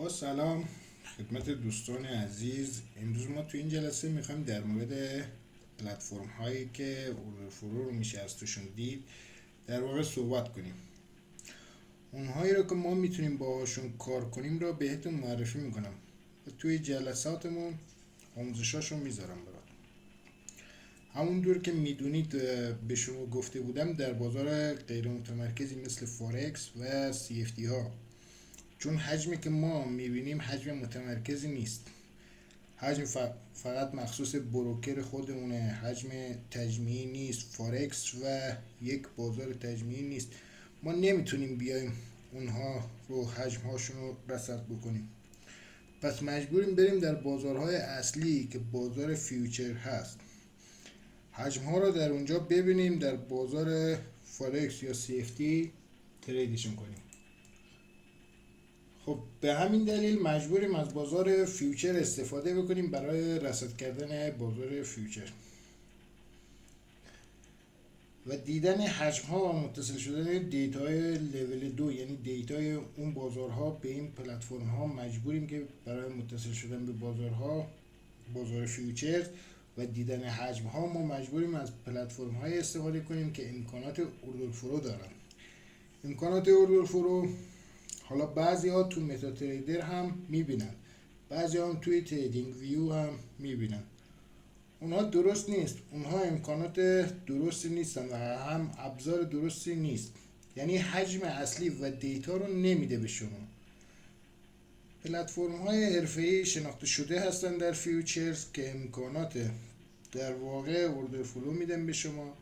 با سلام خدمت دوستان عزیز. امروز ما تو این جلسه میخوایم در مورد پلتفرم هایی که اوردر فرو رو میشه از توشون دید در واقع صحبت کنیم. اونهایی رو که ما میتونیم باهاشون کار کنیم رو بهتون معرفی میکنم و توی جلساتمون آموزشاشو میذارم براتون. همونطور که میدونید به شما گفته بودم در بازار غیر متمرکزی مثل فارکس و CFD ها، چون حجمی که ما میبینیم حجم متمرکزی نیست، حجم فقط مخصوص بروکر خودمونه، حجم تجمیعی نیست، فارکس و یک بازار تجمیعی نیست. ما نمیتونیم بیایم اونها رو حجم هاشون رو رصد بکنیم، پس مجبوریم بریم در بازارهای اصلی که بازار فیوچر هست، حجم ها رو در اونجا ببینیم، در بازار فارکس یا CFD تریدشون کنیم. خب به همین دلیل مجبوریم از بازار فیوچر استفاده بکنیم برای رصد کردن بازار فیوچر و دیدن حجم ها و متصل شدن دیتای لول 2، یعنی دیتای اون بازارها به این پلتفرم ها. مجبوریم که برای متصل شدن به بازارها، بازار فیوچر و دیدن حجم ها، ما مجبوریم از پلتفرم های استفاده کنیم که امکانات اوردر فرو دارن. امکانات اوردر فرو حالا بعضی ها تو متا تریدر هم میبینن، بعضی هم توی تریدینگ ویو هم میبینن. اونها درست نیست، اونها امکانات درستی نیستن و هم ابزار درستی نیست، یعنی حجم اصلی و دیتا رو نمیده به شما. پلتفرم های حرفه‌ای شناخته شده هستن در فیوچرز که امکانات در واقع اوردر فلو میدن به شما،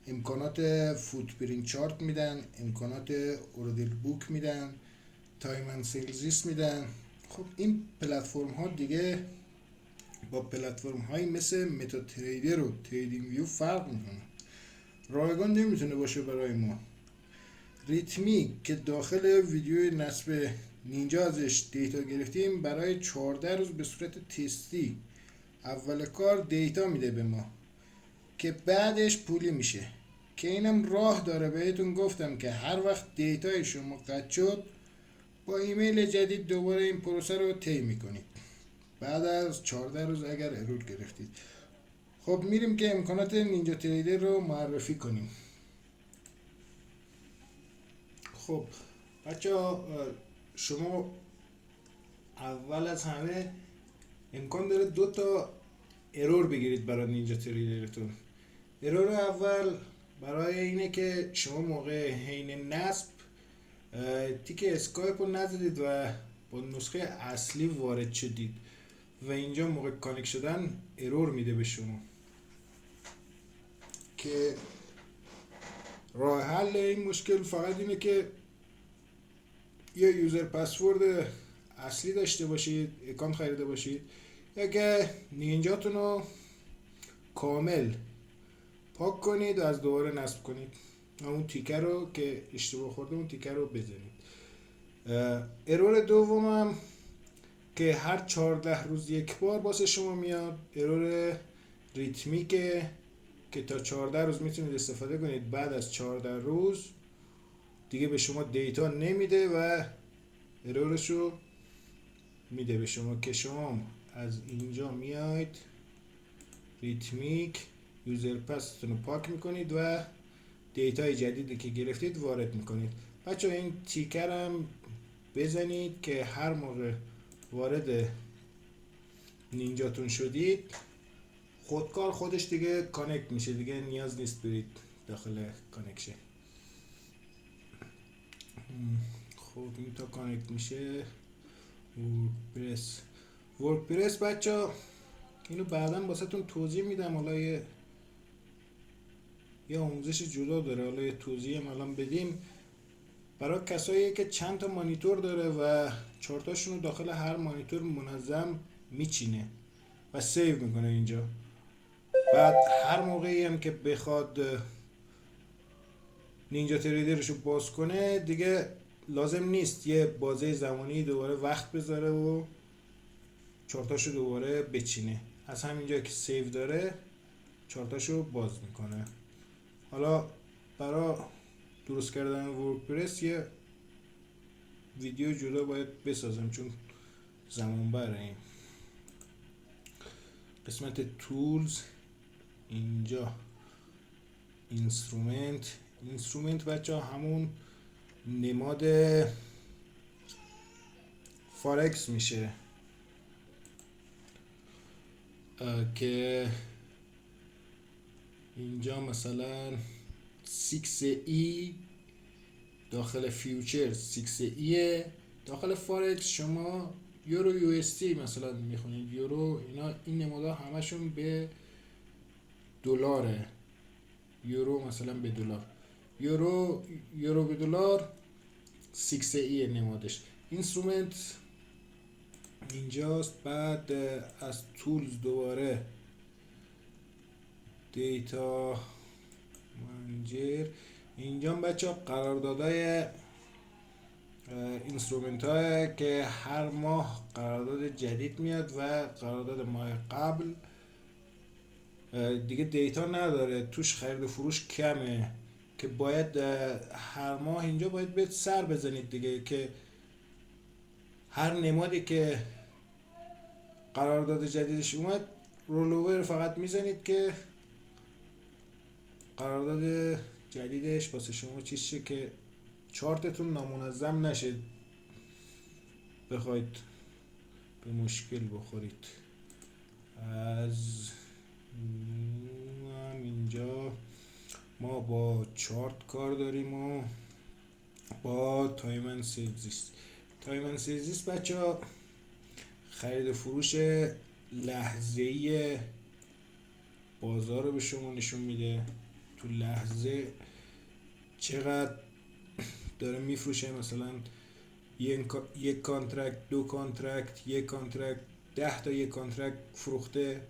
امکانات فوتپرینت چارت میدن، امکانات اوردر بوک میدن، تایم اند سیلزیست میدن. خب این پلتفرم ها دیگه با پلتفرم هایی مثل متا تریدر و تریدینگ ویو فرق میکنه، رایگان نمیتونه باشه برای ما. ریتمی که داخل ویدیوی نصب نینجا ازش دیتا گرفتیم، برای 14 روز به صورت تستی اول کار دیتا میده به ما که بعدش پولی میشه، که اینم راه داره. بهتون گفتم که هر وقت دیتای شما قطع شد با ایمیل جدید دوباره این پروسه رو طی میکنید بعد از 14 روز اگر ارور گرفتید. خب میریم که امکانات نینجا تریدر رو معرفی کنیم. خب بچه شما اول از همه امکان داره 2 تا ارور بگیرید برای نینجا تریدرتون. ارور اول برای اینه که شما موقع حین نصب تیک اسکایپ رو نزدید و با نسخه اصلی وارد شدید و اینجا موقع کانکت شدن ارور میده به شما، که راه حل این مشکل فقط اینه که یا یوزر پسورد اصلی داشته باشید، اکانت خریده باشید، یا که نینجاتون رو کامل پاک کنید و از دوباره نصب کنید، اون تیکر رو که اشتباه خورده اون تیکر رو بزنید. ارور دومم که هر 14 روز یک بار واسه شما میاد، ارور ریتمیکه که تا 14 روز میتونید استفاده کنید، بعد از 14 روز دیگه به شما دیتا نمیده و ارورشو میده به شما که شما از اینجا میاید ریتمیک یوزر پستون رو پاک میکنید و دیتای جدیدی که گرفتید وارد میکنید. بچه این تیکر هم بزنید که هر موقع وارد نینجاتون شدید خودکار خودش دیگه کانکت میشه، دیگه نیاز نیست برید داخل کانکشن. خب این تا کانکت میشه وردپرس بچه اینو بعدا واسهتون توضیح میدم، حالا یه آموزش جدا داره، حالا یه توضیح هم الان بدیم برای کسایی که چند تا مانیتور داره و چارتاشون رو داخل هر مانیتور منظم میچینه و سیو میکنه اینجا. بعد هر موقعی هم که بخواد نینجا تریدرشو باز کنه دیگه لازم نیست یه بازه زمانی دوباره وقت بذاره و چارتاشو دوباره بچینه، از همینجا که سیو داره چارتاشو باز میکنه. حالا برای درست کردن وردپرس یه ویدیو جدا باید بسازم چون زمان بریم. قسمت تولز اینجا اینسترومنت بچه همون نماد فارکس میشه که اینجا مثلا 6E داخل فیوچر 6E داخل فارکس شما یورو یو اس تی مثلا میخونید یورو، اینا این نمودا همشون به دلاره. یورو مثلا به دلار، یورو به دلار 6E نمادش. اینسترومنت اینجاست. بعد از تولز دوباره دیتا منیجر، اینجا بچه قراردادهای اینسترومنت های که هر ماه قرارداد جدید میاد و قرارداد ماه قبل دیگه دیتا نداره، توش خرید و فروش کمه که باید هر ماه اینجا باید به سر بزنید دیگه، که هر نمادی که قرارداد جدیدش اومد رولوور فقط میزنید که قرارداد جدیدش واسه شما چیز شه که چارتتون نامنظم نشه، بخواید به مشکل بخورید. از اینجا ما با چارت کار داریم و با تایم اند سیلز بچه ها خرید و فروش لحظه‌ای بازار رو به شما نشون میده، تو لحظه چقدر داره میفروشه. مثلا یک کانترکت، دو کانترکت، یک کانترکت، 10 تا یک کانترکت فروخته،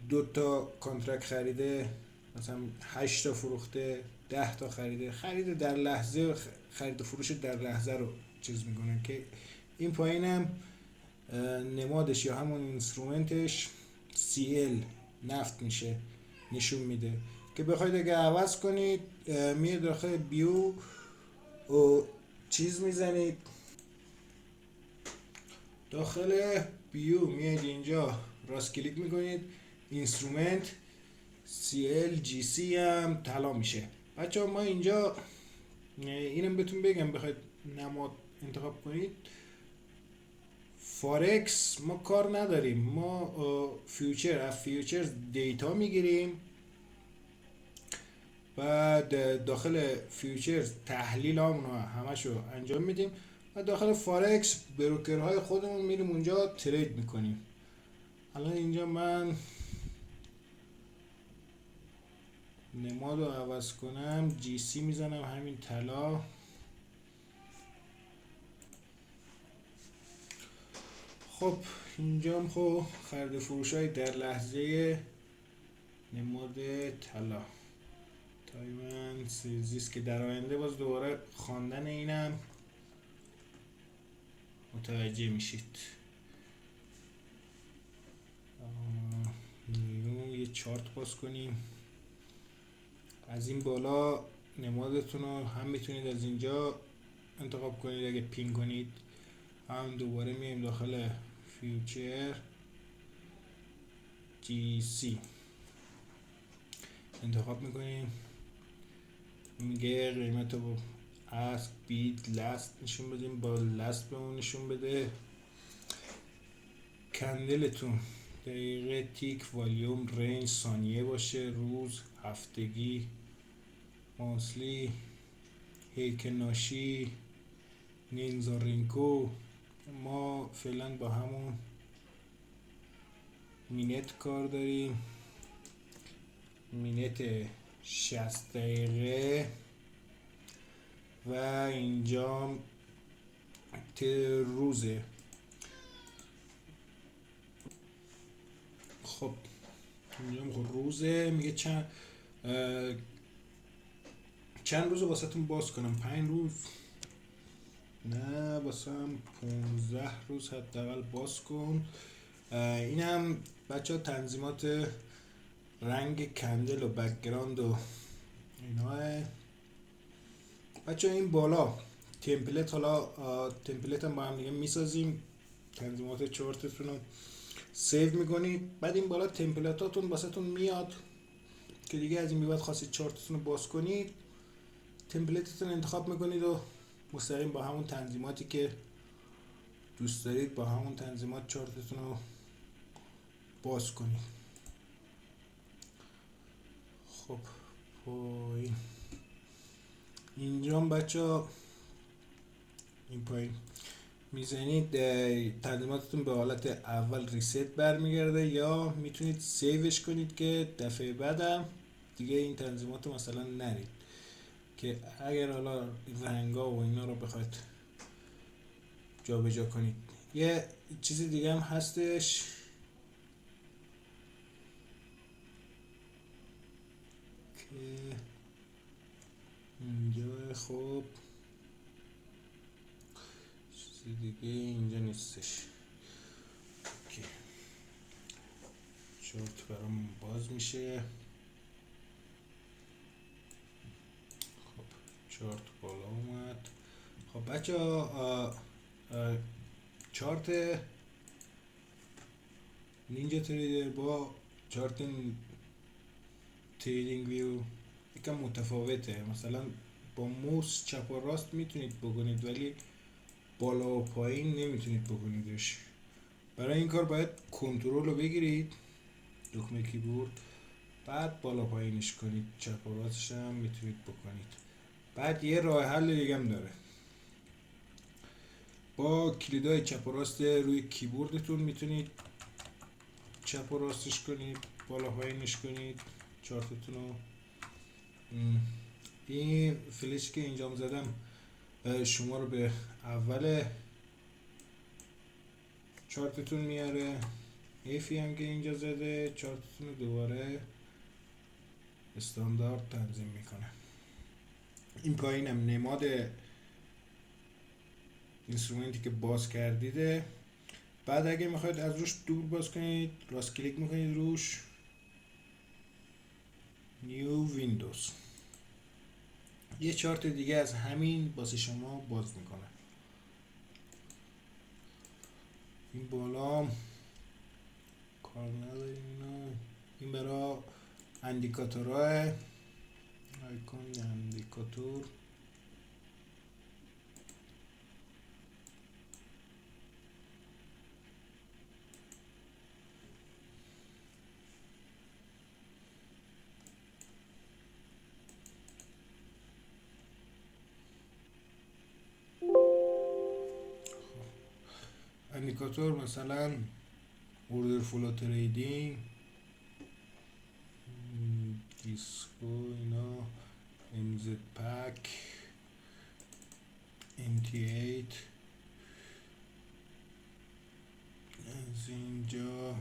2 تا کانترکت خریده، مثلا 8 تا فروخته، 10 تا خریده. خرید در لحظه، خرید و فروش در لحظه رو چیز میکنه که این پایین هم نمادش یا همون اینسترومنتش CL نفت میشه، نشون میده که بخواید اگه عوض کنید میاد داخل بیو و چیز میزنید، داخل بیو میاد اینجا راست کلیک میکنید اینسترومنت CLGC هم طلا میشه. بچه ما اینجا اینم بهتون بگم بخواید نماد انتخاب کنید، فارکس ما کار نداریم، ما فیوچر دیتا میگیریم، بعد داخل فیوچر تحلیل همشو انجام میدیم و داخل فارکس بروکرهای خودمون میریم اونجا ترید میکنیم. الان اینجا من نماد رو عوض کنم، GC میزنم همین طلا. خب اینجا هم خب خرید فروش های در لحظه نماد طلا تایمن سیزیست که در آینده باز دوباره خواندن اینم متوجه میشید. یه چارت باز کنیم. از این بالا نمادتون رو هم میتونید از اینجا انتخاب کنید اگه پین کنید، هم دوباره میایم داخل فیوچر GC انتخاب میکنیم، میگه قیمت رو ask bid last نشون بدیم، با last بهمون نشون بده. کندلتون دقیقه، تیک، والیوم، رنج، ثانیه باشه، روز، هفتگی، مانسلی، هیکناشی، نینزا رینکو. ما فعلا با همون مینت کار داریم، مینت 60 دقیقه و اینجا روزه. خب اینجا روزه، میگه چند روز واسه تون باز کنم؟ 5 روز نه، واسه هم 15 روز حداقل باز کن. این هم بچه ها تنظیمات رنگ کندل و بکگراند و اینا. بچه ها این بالا تمپلیت، حالا تمپلیت هم با هم دیگه میسازیم تنظیمات چارتتون رو سیو میکنید. بعد این بالا تمپلاتاتون واسهتون میاد که دیگه از این بعد خواستید چارتتون رو باز کنید، تمپلیتتون انتخاب میکنید و مستقیم با همون تنظیماتی که دوست دارید با همون تنظیمات چارتتون رو باز کنید. خب پایین اینجا بچه ها این پایین میزنید تنظیماتتون به حالت اول ریست برمیگرده، یا میتونید سیوش کنید که دفعه بعدم دیگه این تنظیمات رو مثلا نرید، که اگر حالا رنگا و اینا رو بخواید جا به جا کنید. یه چیز دیگه هم هستش که اینجا، خب چیز دیگه اینجا نیستش که چارت برام باز میشه. خب چارت بالا اومد. خب بچه چارت نینجا تریدر با چارت تریدینگ ویو یکم متفاوته. مثلا با موس چپ و راست میتونید بکنید ولی بالا و پایین نمیتونید بکنیدش. برای این کار باید کنترل رو بگیرید، دکمه کیبورد، بعد بالا پایینش کنید. چپ و راستش هم میتونید بکنید. بعد یه راه حل دیگه هم داره، با کلیدای چپ و راست روی کیبوردتون میتونید چپ و راستش کنید، بالا پایینش کنید چارتتون رو. این فلش که اینجام زدم شما رو به اول چارتتون میاره. ایفی هم که اینجا زده چارتتون رو دوباره استاندارد تنظیم میکنه. این پایین هم نماد اینسترومنتی که باز کردیده. بعد اگه میخواید از روش دور باز کنید راست کلیک میکنید روش، نیو ویندوز، یه چارت دیگه از همین واسه شما باز میکنه. این بالا کار نداریم اینا. این برای اندیکاتورهای آیکون اندیکاتور. اندیکاتور مثلا اوردر فلو تریدینگ، دیسکو، اینا، امزد پک، MT8. از اینجا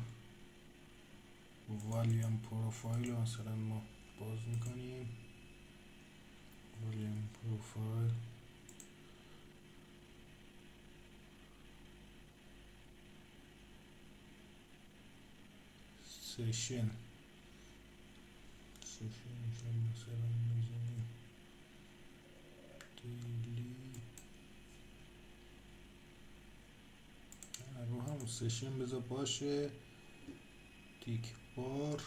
والیوم پروفایل مثلا ما باز میکنیم. والیوم پروفایل سشن مثلا میزنیم دیلی رو هم سشن بذار باشه. تیک بار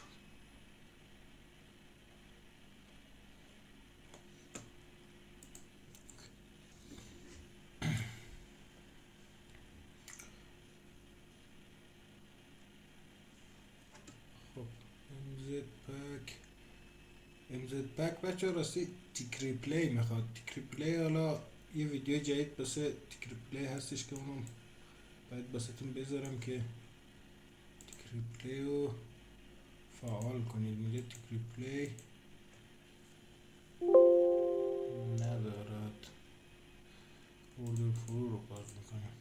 MZ پک بچه راستی تیک ریپلی میخواد. تیک ریپلی حالا یه ویدیو جدید بسه تیک ریپلی هستش که اونو باید بسیتون بذارم که تیک ریپلی رو فعال کنید. میگه تیک ریپلی ندارد، اوردر فرو رو باز میکنم.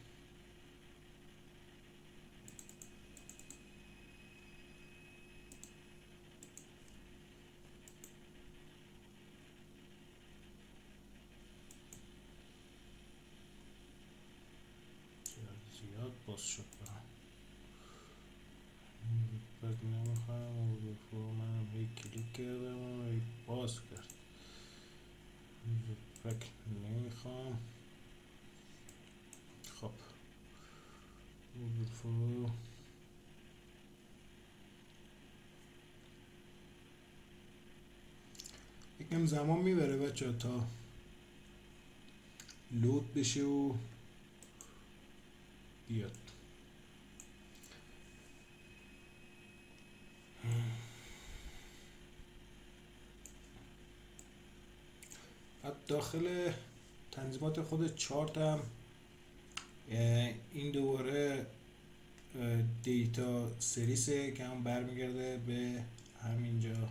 زیاد باز شد برم بک نمیخوام. اوردر فرو منم هی کلیک کردم و هی باز کرد. بک نمیخوام. خب یکم زمان میبره بچه تا لود بشه و بیاد. داخل تنظیمات خود چارت هم این دوباره دیتا سریسه که هم برمیگرده به همینجا.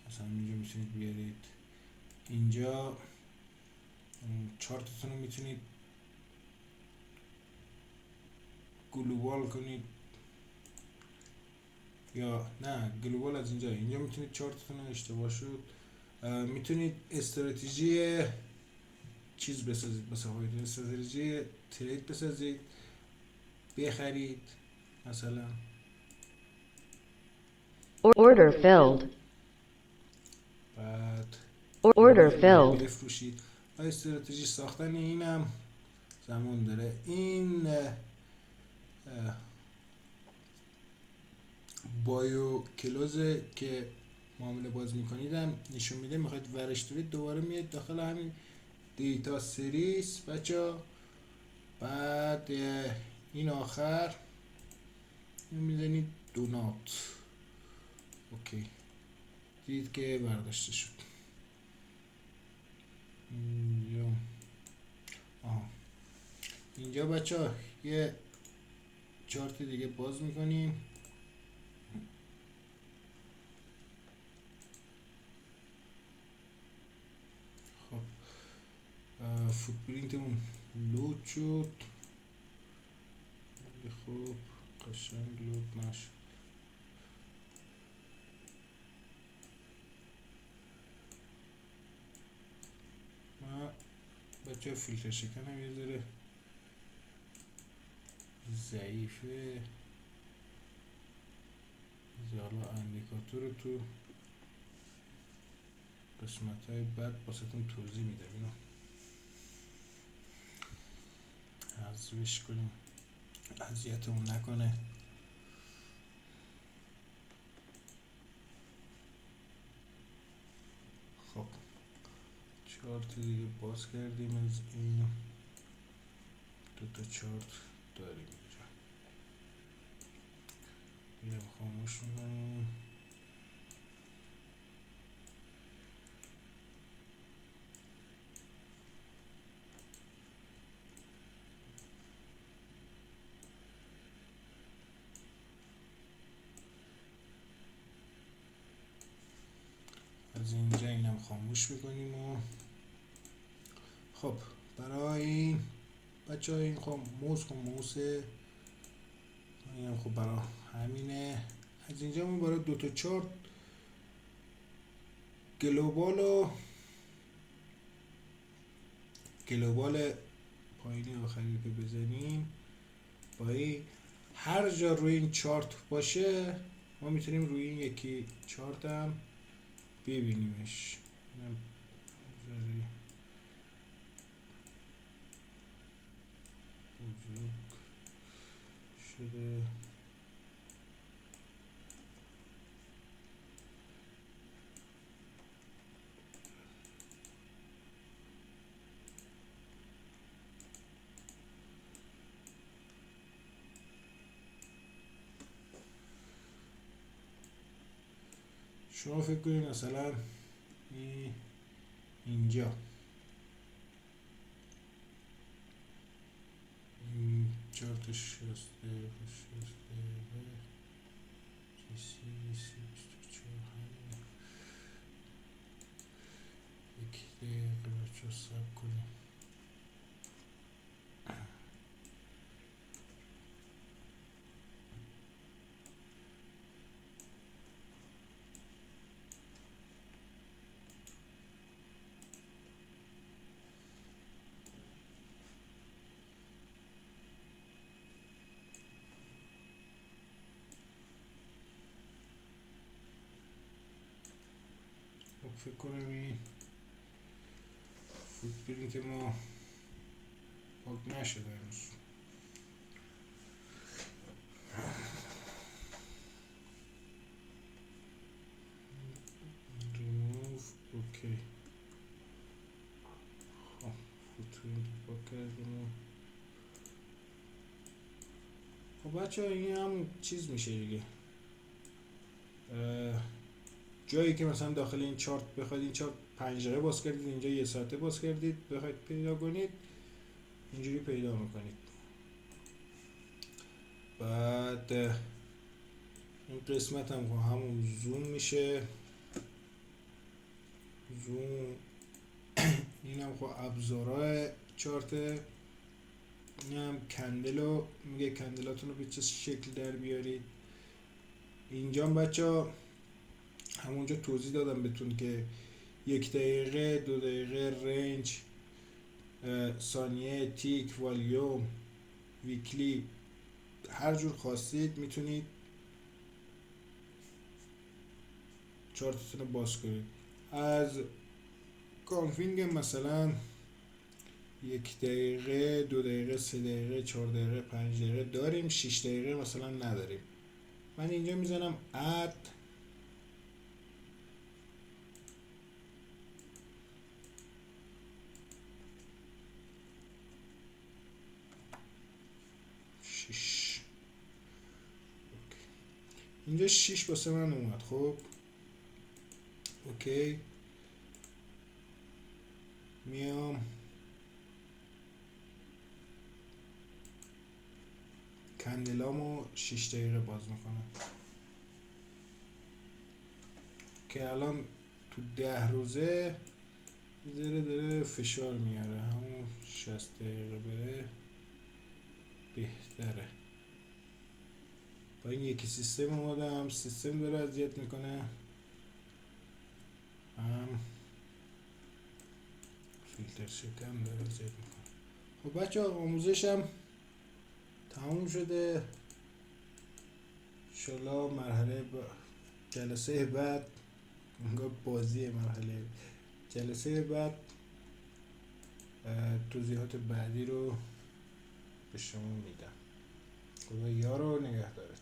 مثلا اینجا میتونید بیارید اینجا چارتتون رو میتونید گلوبال کنید یا نه گلوبال از اینجا میتونید چارتتون رو اشتباه شد میتونید استراتژی چیز بسازید، مثلا استراتژی ترید بسازید، بخرید مثلا order filled بعد order filled بفروشید. استراتژی ساختن اینم زمان داره. این بایو کلوزه که معامله باز میکنیدم نشون میده. میخواید ورش دارید دوباره میاد داخل همین دیتا سریس بچه. بعد این آخر میزنید دونات. اوکی دید که برداشته شد. اینجا بچه ها یه چارت دیگه باز میکنیم. خب فوتپرینتمون لود شد. خب قشنگ لود نشد. ما بچه فیلتر شکنم یه ذره ضعیفه. حالا اندیکاتور رو تو قسمت های بعد باستون توضیح میدم. اینو حذفش کنیم اذیتمون نکنه. خب چارت دیگه باز کردیم. از این دوتا چارت داریم اینجا. اینم خاموش میکنیم. از اینجا اینم خاموش میکنیم. و خب برای این بچه های این خب موسه اینم خب برای همینه. از اینجا من برای دوتا چارت گلوبال پایینی آخری که بزنیم با این هر جا روی این چارت باشه ما میتونیم روی این یکی چارت هم ببینیمش. بزرگ شده. شما فکر کنید مثلا اینجا این چارت شسته یک دقیقه بچه سب کنیم. فکر کنم این فوتپرینت ما پاک نشده هنوز. انتخاب کردیم. خب بچه ها این هم چیز میشه دیگه، جایی که مثلا داخل این چارت بخواید این چارت 5 دقیقه باز کردید، اینجا 1 ساعته باز کردید، بخواید پیدا کنید اینجوری پیدا میکنید. بعد این قسمت هم همون زوم میشه، زوم. این هم خب ابزارهای چارته. این هم کندلو میگه کندلاتون رو به چه شکل در بیارید. اینجا بچه ها همونجا توضیح دادم بهتون که 1 دقیقه، 2 دقیقه، رنج، ثانیه، تیک، والیوم، ویکلی، هر جور خواستید میتونید چارتتون رو باز کنید. از کانفینگ مثلا 1 دقیقه، 2 دقیقه، 3 دقیقه، 4 دقیقه، 5 دقیقه داریم، 6 دقیقه مثلا نداریم. من اینجا میزنم اد، اینجا 6 واسه من اومد. خب اوکی، میام کندلامو 6 دقیقه باز میکنم که الان تو 10 روزه داره فشار میاره، همون 60 دقیقه بره بهتره. با این یکی سیستم اومدم، سیستم داره اذیت میکنه، هم فیلتر شکن داره اذیت میکنه. خب بچه ها آموزشم تموم شده. انشالله مرحله جلسه بعد، انگار بازی مرحله جلسه بعد توضیحات بعدی رو به شما میدم. خدا یار و نگهدارت.